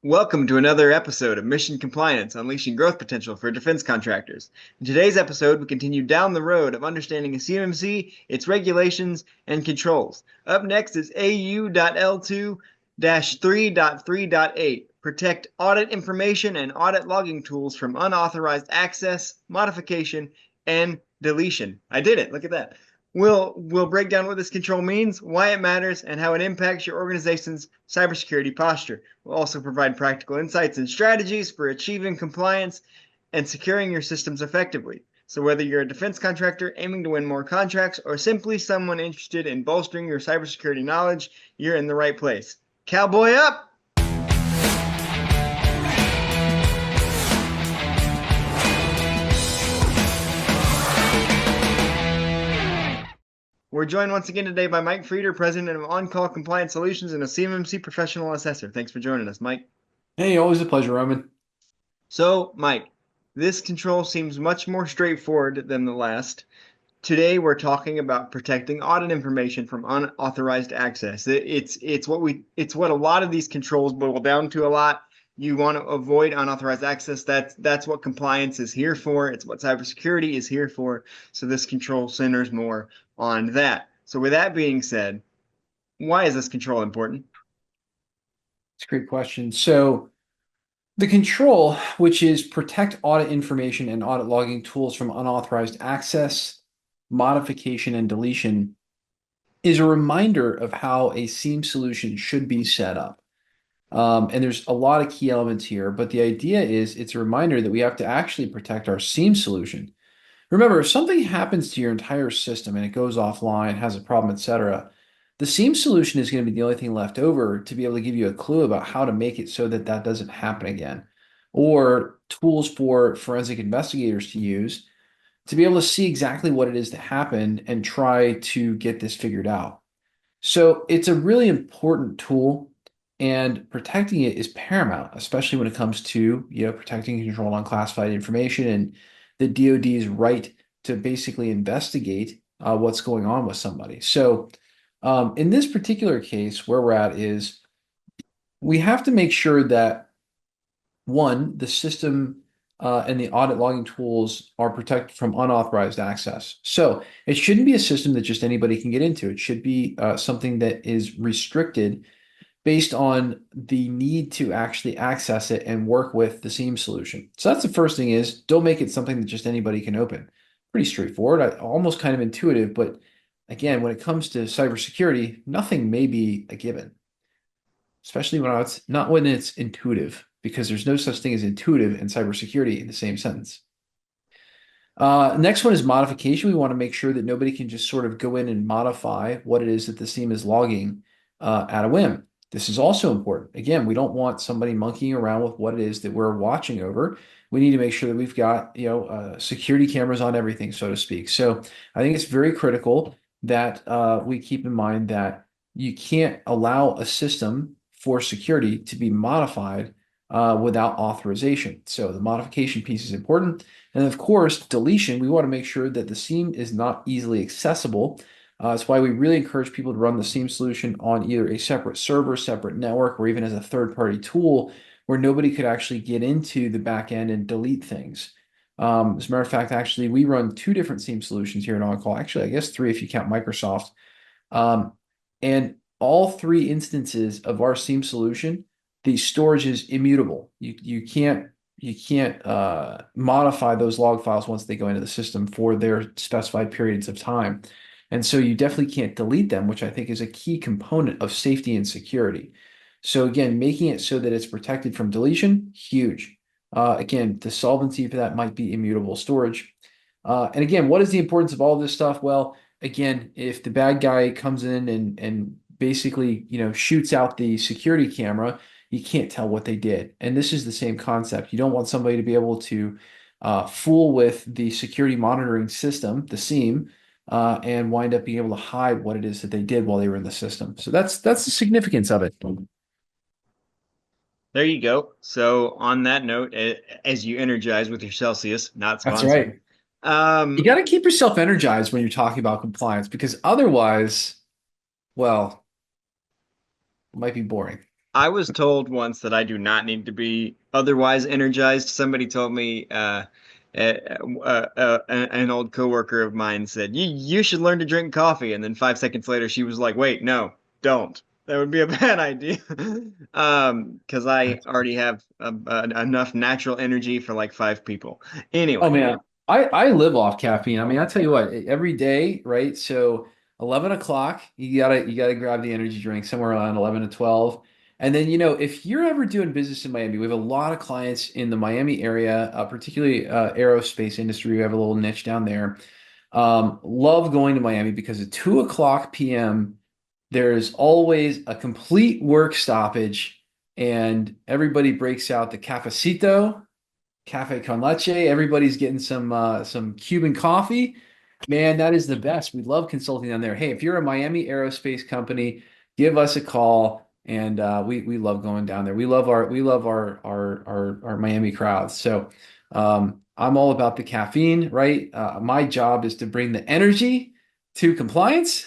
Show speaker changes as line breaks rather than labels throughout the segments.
Welcome to another episode of Mission Compliance, Unleashing Growth Potential for Defense Contractors. In today's episode, we continue down the road of understanding a CMMC, its regulations, and controls. Up next is AU L2-3.3.8, protect audit information and audit logging tools from unauthorized access, modification, and deletion. I did it, look at that. We'll break down what this control means, why it matters, and how it impacts your organization's cybersecurity posture. We'll also provide practical insights and strategies for achieving compliance and securing your systems effectively. So whether you're a defense contractor aiming to win more contracts or simply someone interested in bolstering your cybersecurity knowledge, you're in the right place. Cowboy up! We're joined once again today by Mike Frieder, President of On-Call Compliance Solutions and a CMMC Professional Assessor. Thanks for joining us, Mike.
Hey, always a pleasure, Roman.
So, Mike, this control seems much more straightforward than the last. Today, we're talking about protecting audit information from unauthorized access. It's what a lot of these controls boil down to a lot. You want to avoid unauthorized access. That's what compliance is here for. It's what cybersecurity is here for. So this control centers more on that. So with that being said, why is this control important?
It's a great question. So the control, which is protect audit information and audit logging tools from unauthorized access, modification, and deletion, is a reminder of how a SIEM solution should be set up. And there's a lot of key elements here, but the idea is it's a reminder that we have to actually protect our SIEM solution. Remember, if something happens to your entire system and it goes offline, has a problem, etc., the SIEM solution is going to be the only thing left over to be able to give you a clue about how to make it so that that doesn't happen again, or tools for forensic investigators to use to be able to see exactly what it is that happened and try to get this figured out. So it's a really important tool, and protecting it is paramount, especially when it comes to, protecting and control unclassified information and the DoD's right to basically investigate what's going on with somebody. So in this particular case, where we're at is we have to make sure that, one, the system and the audit logging tools are protected from unauthorized access. So it shouldn't be a system that just anybody can get into. It should be something that is restricted based on the need to actually access it and work with the SIEM solution. So that's the first thing, is don't make it something that just anybody can open. Pretty straightforward, almost kind of intuitive, but again, when it comes to cybersecurity, nothing may be a given, especially when it's intuitive, because there's no such thing as intuitive and cybersecurity in the same sentence. Next one is modification. We want to make sure that nobody can just sort of go in and modify what it is that the SIEM is logging at a whim. This is also important. Again, we don't want somebody monkeying around with what it is that we're watching over. We need to make sure that we've got, security cameras on everything, so to speak. So I think it's very critical that we keep in mind that you can't allow a system for security to be modified without authorization. So the modification piece is important. And of course, deletion, we want to make sure that the SIEM is not easily accessible. That's why we really encourage people to run the SIEM solution on either a separate server, separate network, or even as a third-party tool where nobody could actually get into the back end and delete things. As a matter of fact, actually, we run two different SIEM solutions here at OnCall. Actually, I guess three if you count Microsoft. And all three instances of our SIEM solution, the storage is immutable. You can't modify those log files once they go into the system for their specified periods of time. And so you definitely can't delete them, which I think is a key component of safety and security. So again, making it so that it's protected from deletion, huge. Again, the solvency for that might be immutable storage. And again, what is the importance of all this stuff? Well, again, if the bad guy comes in and basically, shoots out the security camera, you can't tell what they did. And this is the same concept. You don't want somebody to be able to fool with the security monitoring system, the SIEM, and wind up being able to hide what it is that they did while they were in the system. So that's the significance of it.
There you go. So on that note, as you energize with your Celsius, not
That's
sponsored.
right. You got to keep yourself energized when you're talking about compliance, because otherwise, well, it might be boring.
I was told once that I do not need to be otherwise energized. Somebody told me, an old coworker of mine said, you should learn to drink coffee. And then 5 seconds later, she was like, wait, no, don't. That would be a bad idea. Because I already have enough natural energy for like five people.
Oh
Anyway,
man, I live off caffeine. I mean, I tell you what, every day, right? So 11 o'clock, you gotta grab the energy drink somewhere around 11 to 12. And then, if you're ever doing business in Miami, we have a lot of clients in the Miami area, particularly aerospace industry. We have a little niche down there. Love going to Miami because at 2 o'clock p.m., there's always a complete work stoppage and everybody breaks out the cafecito, cafe con leche. Everybody's getting some Cuban coffee. Man, that is the best. We love consulting down there. Hey, if you're a Miami aerospace company, give us a call. And we love going down there. We love our Miami crowds. So I'm all about the caffeine, right? My job is to bring the energy to compliance,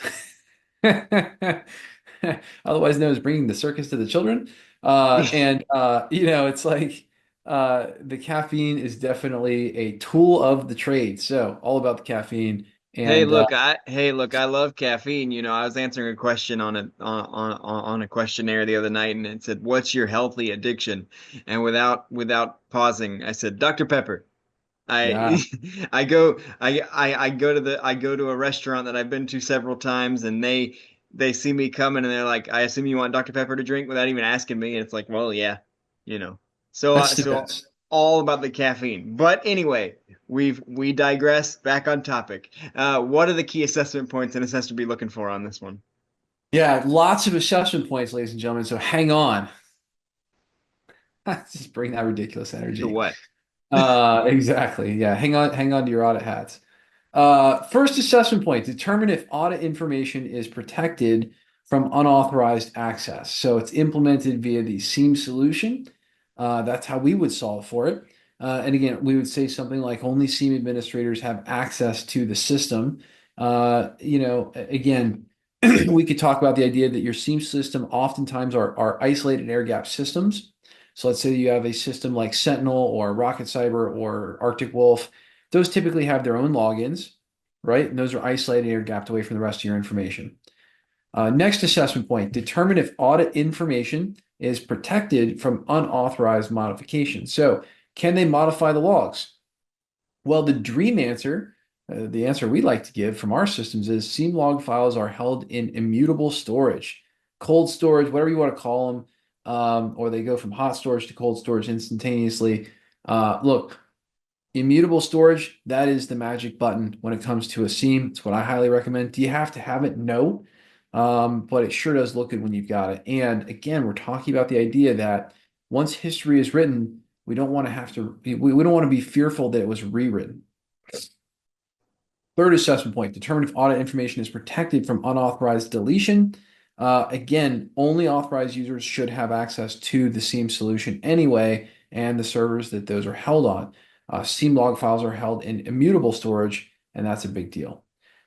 otherwise known as bringing the circus to the children. It's like the caffeine is definitely a tool of the trade. So all about the caffeine. And
I love caffeine. I was answering a question on a questionnaire the other night, and it said, "What's your healthy addiction?" And without pausing, I said, "Dr. Pepper."
yeah,
I I go to a restaurant that I've been to several times, and they see me coming, and they're like, "I assume you want Dr. Pepper to drink," without even asking me, and it's like, well, yeah, you know. So
that's the best.
all about the caffeine. But anyway, we digress. Back on topic. What are the key assessment points an assessor be looking for on this one?
Yeah, lots of assessment points, ladies and gentlemen. So hang on. Just bring that ridiculous
To
energy.
what?
Exactly. Yeah, hang on to your audit hats. First assessment point, determine if audit information is protected from unauthorized access. So it's implemented via the SEAM solution. That's how we would solve for it. And again, we would say something like only SEAM administrators have access to the system. Again, we could talk about the idea that your SEAM system oftentimes are isolated air gap systems. So let's say you have a system like Sentinel or Rocket Cyber or Arctic Wolf. Those typically have their own logins, right? And those are isolated or gapped away from the rest of your information. Next assessment point, determine if audit information is protected from unauthorized modification. So can they modify the logs? Well, the dream answer, the answer we like to give from our systems is SEAM log files are held in immutable storage, cold storage, whatever you want to call them, or they go from hot storage to cold storage instantaneously. Look, immutable storage, that is the magic button when it comes to a SEAM. It's what I highly recommend. Do you have to have it? No. But it sure does look good when you've got it. And again, we're talking about the idea that once history is written, we don't want to have to, we don't want to be fearful that it was rewritten. Third assessment point, determine if audit information is protected from unauthorized deletion. Again, only authorized users should have access to the SEAM solution anyway, and the servers that those are held on. SEAM log files are held in immutable storage, and that's a big deal.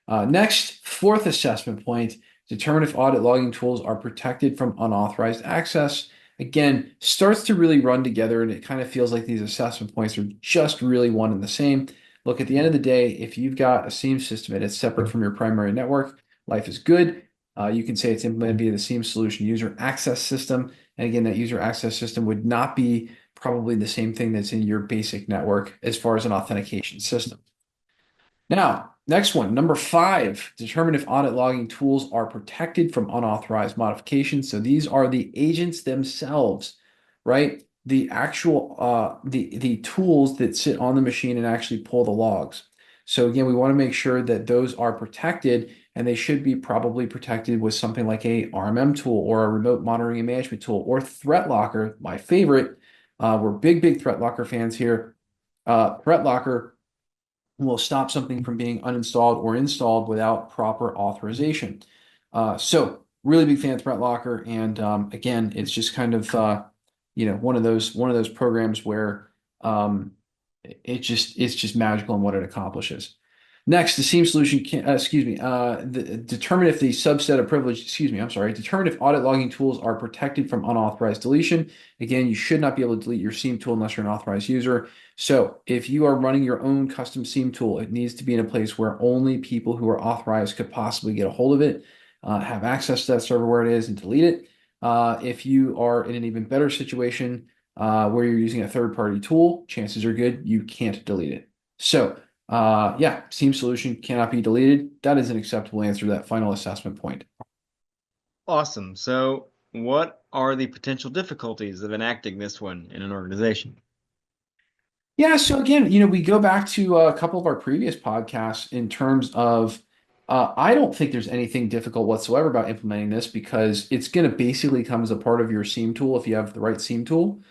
Next, fourth assessment point, determine if audit logging tools are protected from unauthorized access. Again, starts to really run together, and it kind of feels like these assessment points are just really one and the same. Look, at the end of the day, if you've got a SEAM system and it's separate from your primary network, life is good. You can say it's implemented via the SEAM solution user access system. And again, that user access system would not be probably the same thing that's in your basic network as far as an authentication system. Now, next one, number 5, determine if audit logging tools are protected from unauthorized modifications. So these are the agents themselves, right? The actual the tools that sit on the machine and actually pull the logs. So again, we want to make sure that those are protected, and they should be probably protected with something like a RMM tool or a remote monitoring and management tool or Threat Locker, my favorite. We're big Threat Locker fans here. Threat Locker will stop something from being uninstalled or installed without proper authorization. So really big fan of Threat Locker, and again, it's just kind of one of those programs where it's just magical in what it accomplishes. Next, the seam solution can, determine if the subset of privilege, determine if audit logging tools are protected from unauthorized deletion. Again, you should not be able to delete your seam tool unless you're an authorized user. So if you are running your own custom seam tool, it needs to be in a place where only people who are authorized could possibly get a hold of it, have access to that server where it is and delete it. If you are in an even better situation, where you're using a third-party tool, chances are good you can't delete it. So, yeah, seam solution cannot be deleted. That is an acceptable answer to that final assessment point.
Awesome. So, what are the potential difficulties of enacting this one in an organization?
Yeah, so again, we go back to a couple of our previous podcasts in terms of I don't think there's anything difficult whatsoever about implementing this because it's going to basically come as a part of your seam tool if you have the right seam tool.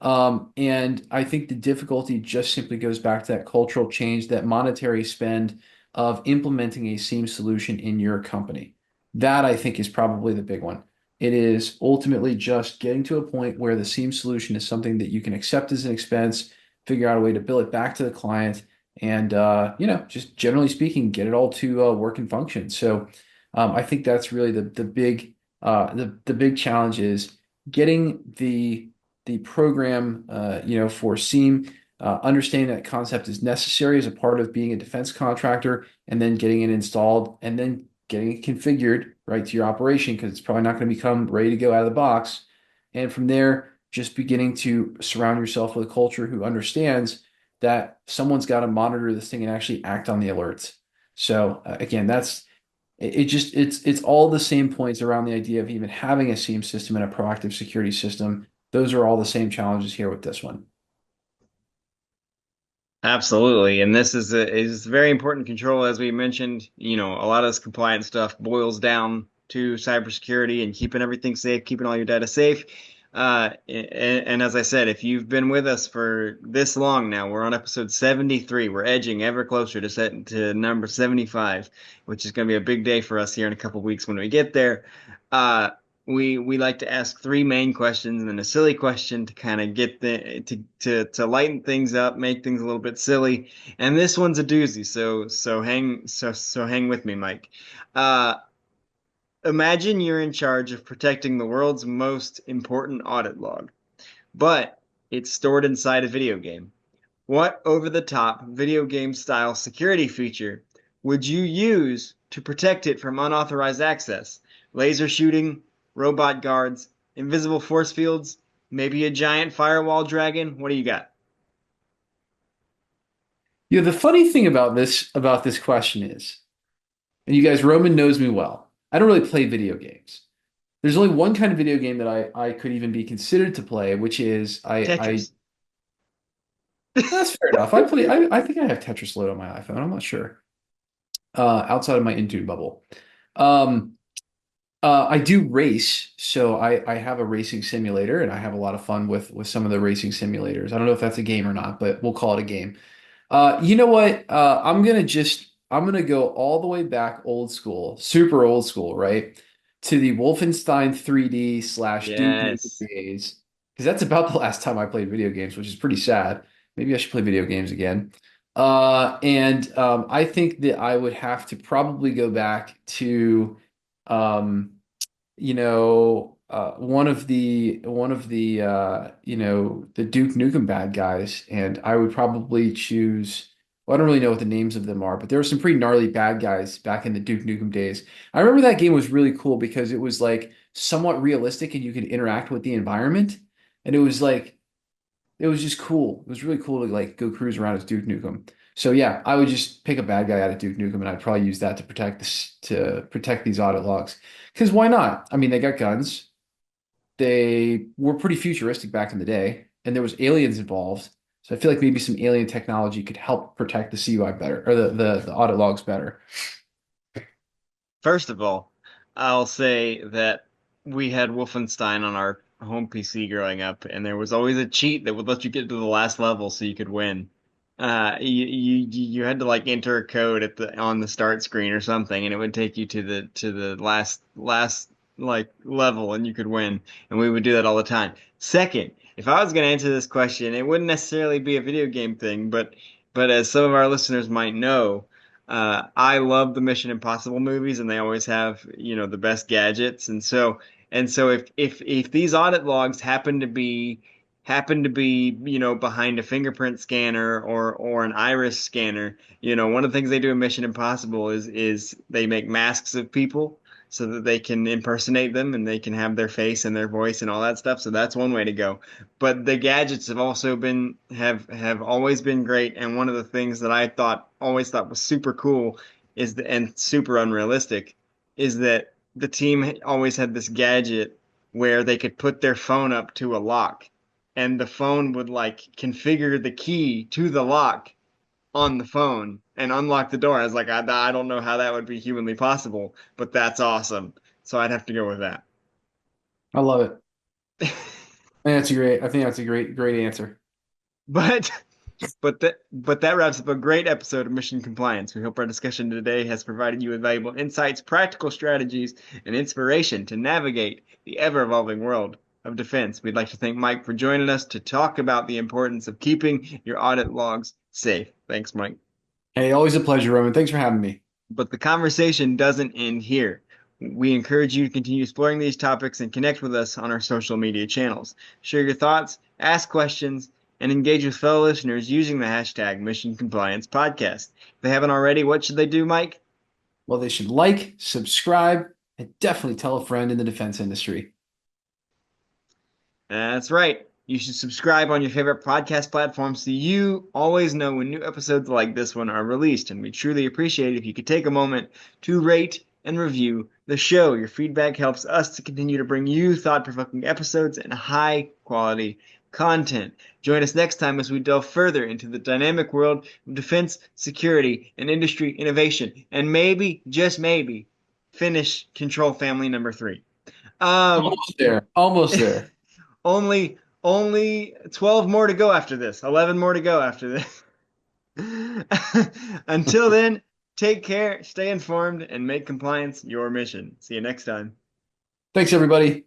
And I think the difficulty just simply goes back to that cultural change, that monetary spend of implementing a SIEM solution in your company. That I think is probably the big one. It is ultimately just getting to a point where the SIEM solution is something that you can accept as an expense, figure out a way to bill it back to the client, and just generally speaking, get it all to work and function. So I think that's really the big challenge is getting the program, for SIEM, understanding that concept is necessary as a part of being a defense contractor, and then getting it installed, and then getting it configured right to your operation because it's probably not going to become ready to go out of the box. And from there, just beginning to surround yourself with a culture who understands that someone's got to monitor this thing and actually act on the alerts. So again, it's all the same points around the idea of even having a SIEM system and a proactive security system. Those are all the same challenges here with this one.
Absolutely. And this is very important control, as we mentioned. A lot of this compliance stuff boils down to cybersecurity and keeping everything safe, keeping all your data safe. And as I said, if you've been with us for this long now, we're on episode 73. We're edging ever closer to number 75, which is going to be a big day for us here in a couple weeks when we get there. Uh, we like to ask three main questions and then a silly question to kind of get to lighten things up, make things a little bit silly. And this one's a doozy, so hang with me, Mike. Uh, Imagine you're in charge of protecting the world's most important audit log, but it's stored inside a video game. What over-the-top video game style security feature would you use to protect it from unauthorized access? Laser shooting, robot guards, invisible force fields, maybe a giant firewall dragon? What do you got?
The funny thing about this question is, and you guys, Roman knows me well. I don't really play video games. There's only one kind of video game that I could even be considered to play, which is I
Tetris.
that's fair enough. I think I have Tetris load on my iPhone. I'm not sure. Outside of my Intune bubble. Um, I do race, so I have a racing simulator, and I have a lot of fun with some of the racing simulators. I don't know if that's a game or not, but we'll call it a game. You know what? I'm gonna go all the way back old school, super old school, right? To the Wolfenstein 3D slash Duke Nukem
Yes.
days, because that's about the last time I played video games, which is pretty sad. Maybe I should play video games again. And I think that I would have to probably go back to um, one of the the Duke Nukem bad guys, and I would probably choose. Well, I don't really know what the names of them are, but there were some pretty gnarly bad guys back in the Duke Nukem days. I remember that game was really cool because it was like somewhat realistic and you could interact with the environment, and it was just cool. It was really cool to like go cruise around as Duke Nukem. So yeah, I would just pick a bad guy out of Duke Nukem, and I'd probably use that to protect these audit logs. Because why not? I mean, they got guns. They were pretty futuristic back in the day, and there was aliens involved. So I feel like maybe some alien technology could help protect the CUI better, or the audit logs better.
First of all, I'll say that we had Wolfenstein on our home PC growing up, and there was always a cheat that would let you get to the last level so you could win. You had to like enter a code at the on the start screen or something, and it would take you to the last like level, and you could win. And we would do that all the time. Second, if I was going to answer this question, it wouldn't necessarily be a video game thing, but as some of our listeners might know. I love the Mission Impossible movies, and they always have, the best gadgets. And so if these audit logs happen to be, behind a fingerprint scanner or an iris scanner, one of the things they do in Mission Impossible is they make masks of people so that they can impersonate them and they can have their face and their voice and all that stuff. So that's one way to go. But the gadgets have also have always been great. And one of the things that I always thought was super cool and super unrealistic is that the team always had this gadget where they could put their phone up to a lock and the phone would like configure the key to the lock on the phone and unlock the door. I was like, I don't know how that would be humanly possible, but that's awesome. So I'd have to go with that.
I love it. I think that's a great answer.
But but that wraps up a great episode of Mission Compliance. We hope our discussion today has provided you with valuable insights, practical strategies, and inspiration to navigate the ever-evolving world of defense. We'd like to thank Mike for joining us to talk about the importance of keeping your audit logs safe. Thanks, Mike.
Hey, always a pleasure, Roman. Thanks for having me.
But the conversation doesn't end here. We encourage you to continue exploring these topics and connect with us on our social media channels. Share your thoughts, ask questions, and engage with fellow listeners using the hashtag Mission Compliance Podcast. If they haven't already, what should they do, Mike?
Well, they should like, subscribe, and definitely tell a friend in the defense industry.
That's right. You should subscribe on your favorite podcast platform so you always know when new episodes like this one are released. And we truly appreciate it if you could take a moment to rate and review the show. Your feedback helps us to continue to bring you thought-provoking episodes and high-quality content. Join us next time as we delve further into the dynamic world of defense, security, and industry innovation. And maybe, just maybe, finish Control Family number 3.
Almost there. Almost there.
Only 12 more to go after this. 11 more to go after this. Until then, take care, stay informed, and make compliance your mission. See you next time.
Thanks, everybody.